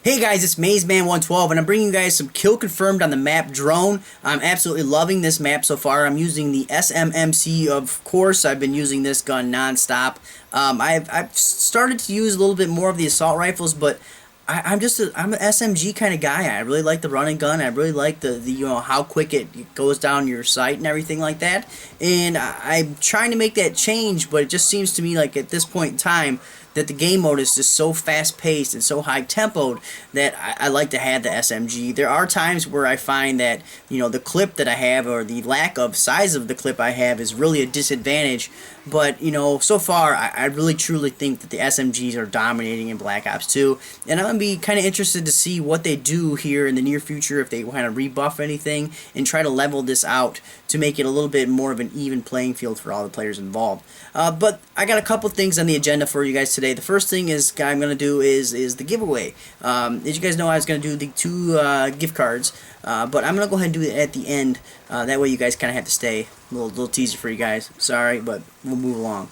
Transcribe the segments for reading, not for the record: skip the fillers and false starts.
Hey guys, it's MaizeMan112 and I'm bringing you guys some kill confirmed on the map Drone. I'm absolutely loving this map so far. I'm using the MSMC, of course. I've been using this gun non-stop. I've started to use a little bit more of the assault rifles, but I'm an SMG kind of guy. I really like the running gun. I really like the how quick it goes down your sight and everything like that. And I'm trying to make that change, but it just seems to me like at this point in time that the game mode is just so fast-paced and so high-tempoed that I like to have the SMG. There are times where I find that, the clip that I have or the lack of size of the clip I have is really a disadvantage. But, so far, I really truly think that the SMGs are dominating in Black Ops 2. And I'm going to be kind of interested to see what they do here in the near future, if they kind of rebuff anything and try to level this out to make it a little bit more of an even playing field for all the players involved. But I got a couple things on the agenda for you guys today. The first thing is I'm going to do is the giveaway. As you guys know, I was going to do the two gift cards, but I'm going to go ahead and do it at the end. That way you guys kind of have to stay. A little teaser for you guys. Sorry, but we'll move along.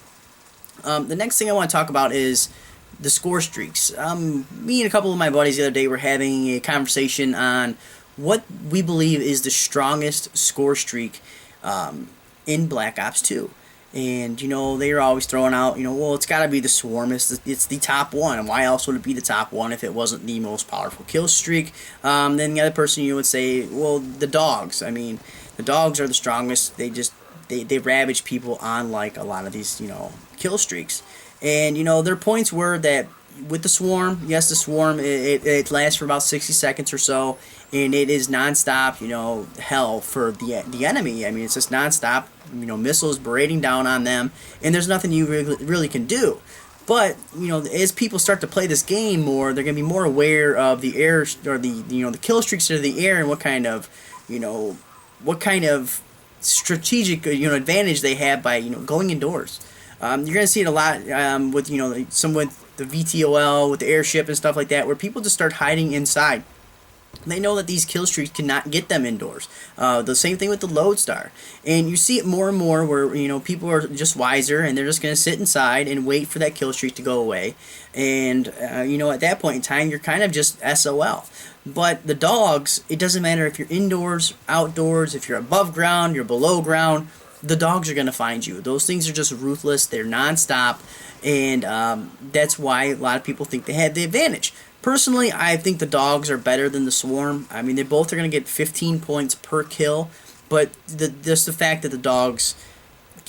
The next thing I want to talk about is the Scorestreaks. Me and a couple of my buddies the other day were having a conversation on what we believe is the strongest score streak in Black Ops 2. And, they are always throwing out, well, it's got to be the Swarm. It's the top one. And why else would it be the top one if it wasn't the most powerful kill streak? Then the other person, would say, well, the dogs. I mean, the dogs are the strongest. They ravage people on, like, a lot of these, kill streaks. And, their points were that with the Swarm, yes, the Swarm, it lasts for about 60 seconds or so. And it is non-stop, hell for the enemy. I mean, it's just non-stop, missiles berating down on them, and there's nothing you really can do. But, as people start to play this game more, they're going to be more aware of the air, or the kill streaks of the air, and what kind of strategic, advantage they have by, going indoors. You're going to see it a lot with, some with the VTOL, with the airship and stuff like that, where people just start hiding inside. They know that these kill streaks cannot get them indoors. The same thing with the Lodestar. And you see it more and more where, people are just wiser and they're just going to sit inside and wait for that kill streak to go away. And, at that point in time, you're kind of just SOL. But the dogs, it doesn't matter if you're indoors, outdoors, if you're above ground, you're below ground, the dogs are going to find you. Those things are just ruthless. They're nonstop. And that's why a lot of people think they have the advantage. Personally, I think the dogs are better than the Swarm. I mean, they both are going to get 15 points per kill, but just the fact that the dogs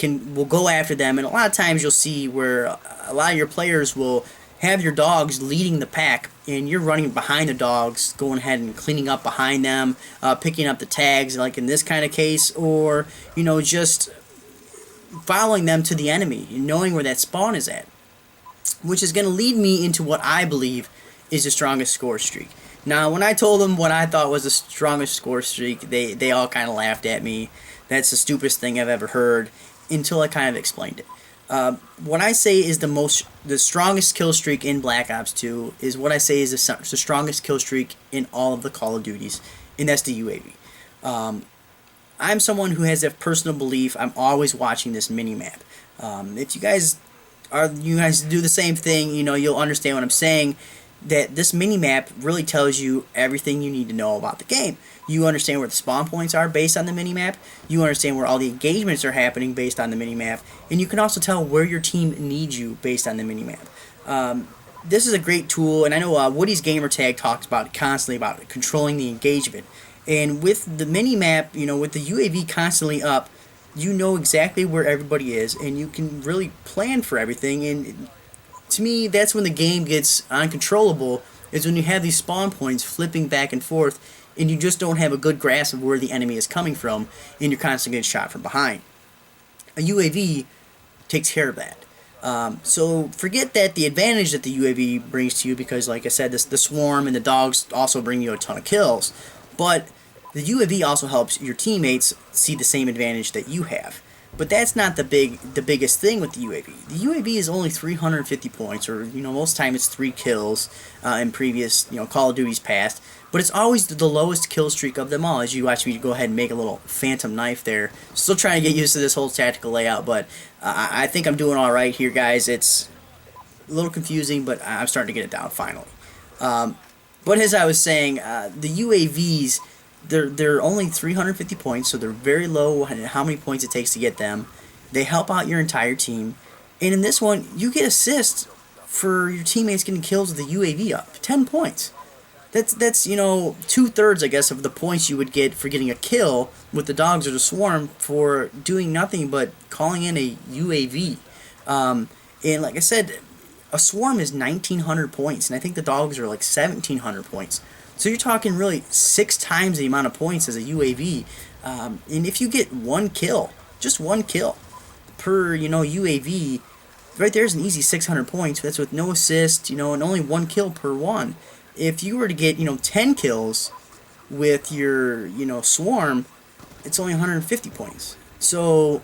will go after them, and a lot of times you'll see where a lot of your players will have your dogs leading the pack, and you're running behind the dogs, going ahead and cleaning up behind them, picking up the tags, like in this kind of case, or, just following them to the enemy, knowing where that spawn is at, which is going to lead me into what I believe is the strongest score streak. Now, when I told them what I thought was the strongest score streak, they all kind of laughed at me. That's the stupidest thing I've ever heard, until I kind of explained it. What I say is the strongest kill streak in Black Ops 2 is what I say is the strongest kill streak in all of the Call of Duties, and that's the UAV. I'm someone who has a personal belief. I'm always watching this Minimap. If you guys do the same thing, you'll understand what I'm saying. That this minimap really tells you everything you need to know about the game. You understand where the spawn points are based on the minimap. You understand where all the engagements are happening based on the minimap. And you can also tell where your team needs you based on the minimap. This is a great tool, and I know Woody's Gamertag talks about it constantly, about controlling the engagement. And with the minimap, with the UAV constantly up, you know exactly where everybody is, and you can really plan for everything. And to me, that's when the game gets uncontrollable, is when you have these spawn points flipping back and forth, and you just don't have a good grasp of where the enemy is coming from, and you're constantly getting shot from behind. A UAV takes care of that. So forget that the advantage that the UAV brings to you, because like I said, the Swarm and the dogs also bring you a ton of kills, but the UAV also helps your teammates see the same advantage that you have. But that's not the biggest thing with the UAV. The UAV is only 350 points, or most time it's 3 kills in previous Call of Duty's past. But it's always the lowest kill streak of them all. As you watch me go ahead and make a little phantom knife there. Still trying to get used to this whole tactical layout, but I think I'm doing all right here, guys. It's a little confusing, but I'm starting to get it down finally. But as I was saying, the UAVs, they're only 350 points, so they're very low in how many points it takes to get them. They help out your entire team, and in this one, you get assists for your teammates getting kills with the UAV up 10 points. That's 2/3, I guess, of the points you would get for getting a kill with the dogs or the swarm for doing nothing but calling in a UAV. And like I said, a swarm is 1,900 points, and I think the dogs are like 1,700 points. So you're talking really 6 times the amount of points as a UAV. And if you get one kill, just one kill per UAV, right there's an easy 600 points. That's with no assist, and only one kill per one. If you were to get 10 kills with your swarm, it's only 150 points. So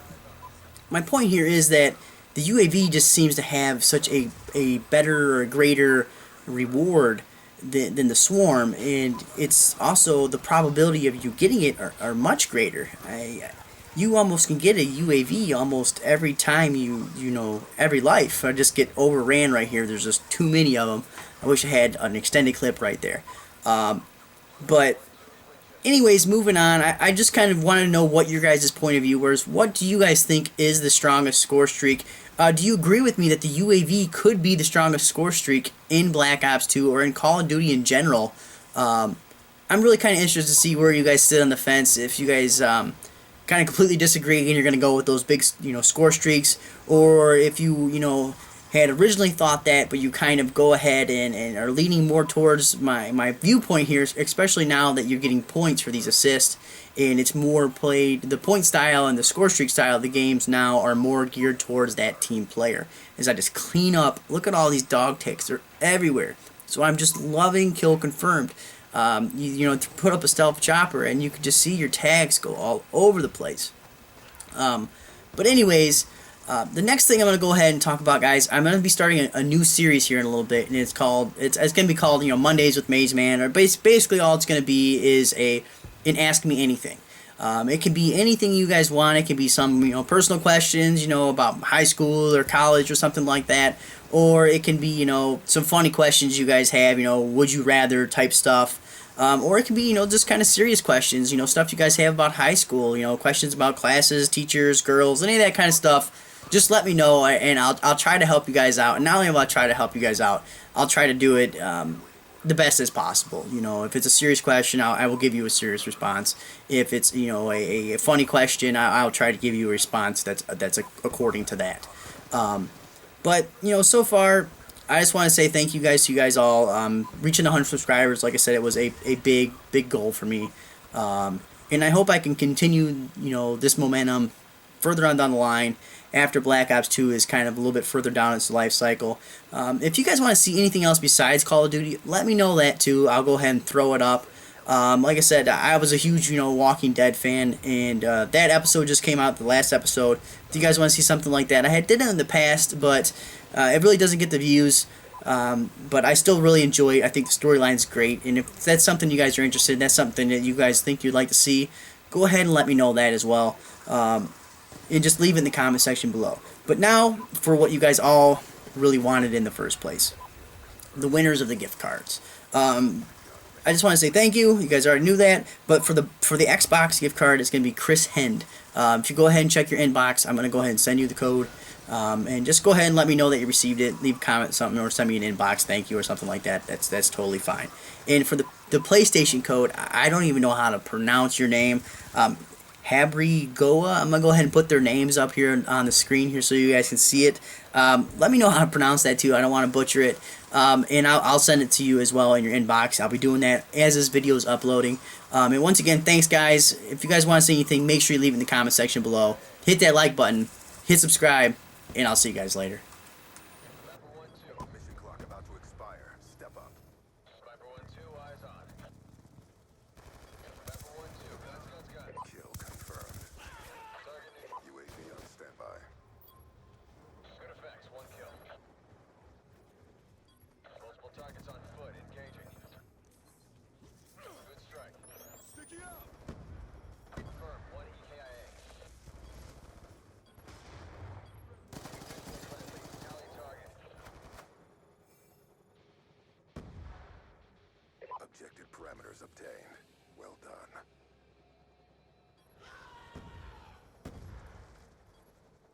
my point here is that the UAV just seems to have such a better or a greater reward than the swarm, and it's also the probability of you getting it are much greater. You almost can get a UAV almost every time every life. I just get overran right here. There's just too many of them. I wish I had an extended clip right there. But anyways, moving on, I just kind of want to know what your guys' point of view was. What do you guys think is the strongest score streak? Do you agree with me that the UAV could be the strongest score streak in Black Ops 2 or in Call of Duty in general? I'm really kind of interested to see where you guys sit on the fence. If you guys kind of completely disagree and you're going to go with those big score streaks, or if you had originally thought that, but you kind of go ahead and are leaning more towards my viewpoint here, especially now that you're getting points for these assists, and it's more played, the point style and the score streak style of the games now are more geared towards that team player. As I just clean up, look at all these dog ticks, they're everywhere. So I'm just loving kill confirmed. You put up a stealth chopper and you can just see your tags go all over the place. But anyways, the next thing I'm going to go ahead and talk about, guys, I'm going to be starting a new series here in a little bit, and it's going to be called Mondays with MaizeMan, or basically all it's going to be is an Ask Me Anything. It can be anything you guys want. It can be some personal questions about high school or college or something like that, or it can be some funny questions you guys have, would you rather type stuff. Or it can be, just kind of serious questions, stuff you guys have about high school, questions about classes, teachers, girls, any of that kind of stuff. Just let me know, and I'll try to help you guys out. And not only will I try to help you guys out, I'll try to do it the best as possible. If it's a serious question, I will give you a serious response. If it's a funny question, I'll try to give you a response that's according to that. But so far, I just want to say thank you guys to you guys all. Reaching 100 subscribers, like I said, it was a big goal for me, and I hope I can continue this momentum further on down the line after Black Ops 2 is kind of a little bit further down its life cycle. If you guys want to see anything else besides Call of Duty, let me know that too. I'll go ahead and throw it up. Like I said, I was a huge Walking Dead fan, and that episode just came out, the last episode. If you guys want to see something like that, I did it in the past, but it really doesn't get the views. But I still really enjoy it. I think the storyline's great, and if that's something you guys are interested in, that's something that you guys think you'd like to see, go ahead and let me know that as well. And just leave it in the comment section below. But now, for what you guys all really wanted in the first place. The winners of the gift cards. I just want to say thank you. You guys already knew that. But for the Xbox gift card, it's going to be Chris Hend. If you go ahead and check your inbox, I'm going to go ahead and send you the code. And just go ahead and let me know that you received it. Leave a comment, something, or send me an inbox thank you or something like that. That's totally fine. And for the PlayStation code, I don't even know how to pronounce your name. Habregoha. I'm going to go ahead and put their names up here on the screen here so you guys can see it. Let me know how to pronounce that too. I don't want to butcher it. And I'll send it to you as well in your inbox. I'll be doing that as this video is uploading. And once again, thanks guys. If you guys want to say anything, make sure you leave it in the comment section below. Hit that like button. Hit subscribe. And I'll see you guys later. Kill confirmed. UAV on Objective parameters obtained. Well done.